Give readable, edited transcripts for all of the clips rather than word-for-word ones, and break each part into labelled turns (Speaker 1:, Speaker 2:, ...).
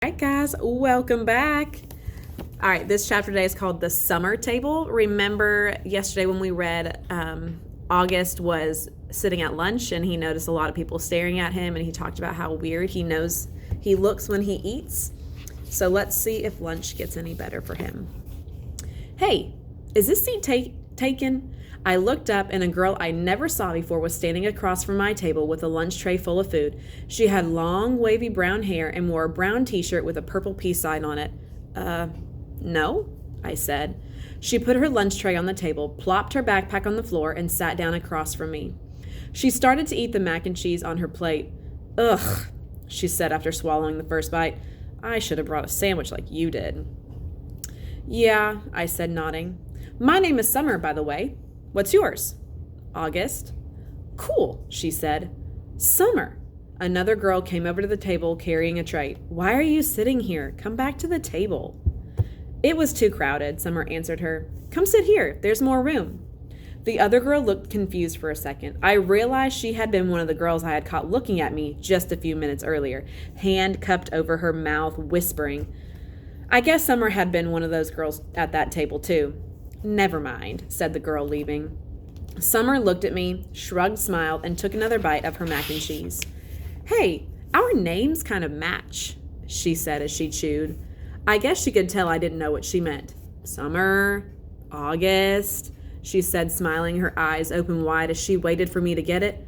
Speaker 1: All right, guys, welcome back. All right, this chapter today is called The Summer Table. Remember yesterday when we read August was sitting at lunch and he noticed a lot of people staring at him, and he talked about how weird he looks when he eats. So let's see if lunch gets any better for him. Hey, is this seat taken? I looked up, and a girl I never saw before was standing across from my table with a lunch tray full of food. She had long, wavy brown hair and wore a brown t-shirt with a purple peace sign on it. No, I said. She put her lunch tray on the table, plopped her backpack on the floor, and sat down across from me. She started to eat the mac and cheese on her plate. Ugh, she said after swallowing the first bite. I should have brought a sandwich like you did. Yeah, I said, nodding. My name is Summer, by the way. What's yours? August. Cool, she said. Summer. Another girl came over to the table carrying a tray. Why are you sitting here? Come back to the table. It was too crowded, Summer answered her. Come sit here. There's more room. The other girl looked confused for a second. I realized she had been one of the girls I had caught looking at me just a few minutes earlier, hand cupped over her mouth, whispering. I guess Summer had been one of those girls at that table too. Never mind, said the girl, leaving. Summer looked at me, shrugged, smiled, and took another bite of her mac and cheese. Hey, our names kind of match, she said as she chewed. I guess she could tell I didn't know what she meant. Summer, August, she said, smiling, her eyes open wide as she waited for me to get it.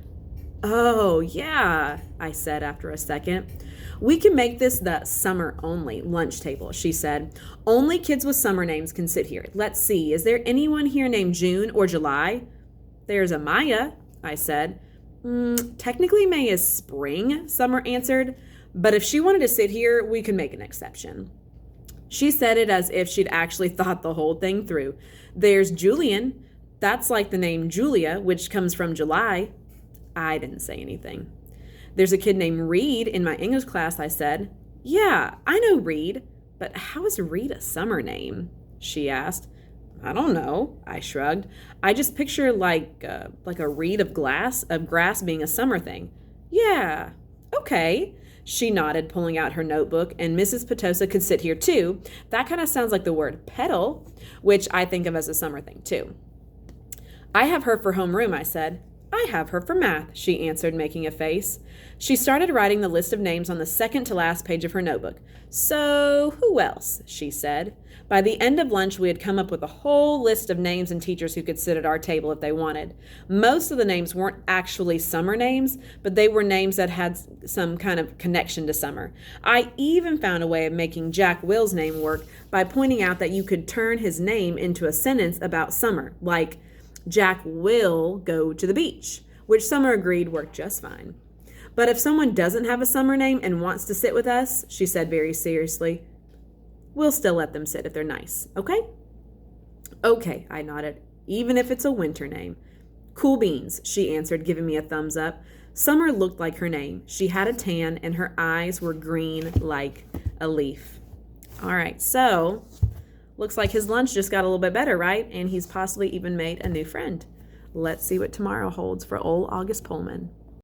Speaker 1: Oh, yeah, I said after a second. We can make this the summer-only lunch table, she said. Only kids with summer names can sit here. Let's see, is there anyone here named June or July? There's a Maya, I said. Technically May is spring, Summer answered. But if she wanted to sit here, we could make an exception. She said it as if she'd actually thought the whole thing through. There's Julian. That's like the name Julia, which comes from July. I didn't say anything. There's a kid named Reed in my English class, I said. Yeah, I know Reed. But how is Reed a summer name? She asked. I don't know, I shrugged. I just picture like a reed of grass being a summer thing. Yeah, okay. She nodded, pulling out her notebook, and Mrs. Petosa could sit here too. That kind of sounds like the word petal, which I think of as a summer thing too. I have her for homeroom, I said. I have her for math, she answered, making a face. She started writing the list of names on the second to last page of her notebook. So, who else? She said. By the end of lunch, we had come up with a whole list of names and teachers who could sit at our table if they wanted. Most of the names weren't actually summer names, but they were names that had some kind of connection to summer. I even found a way of making Jack Will's name work by pointing out that you could turn his name into a sentence about summer, like, Jack will go to the beach, which Summer agreed worked just fine. But if someone doesn't have a summer name and wants to sit with us, she said very seriously, we'll still let them sit if they're nice, okay? Okay, I nodded, even if it's a winter name. Cool beans, she answered, giving me a thumbs up. Summer looked like her name. She had a tan and her eyes were green like a leaf. All right, so looks like his lunch just got a little bit better, right? And he's possibly even made a new friend. Let's see what tomorrow holds for old August Pullman.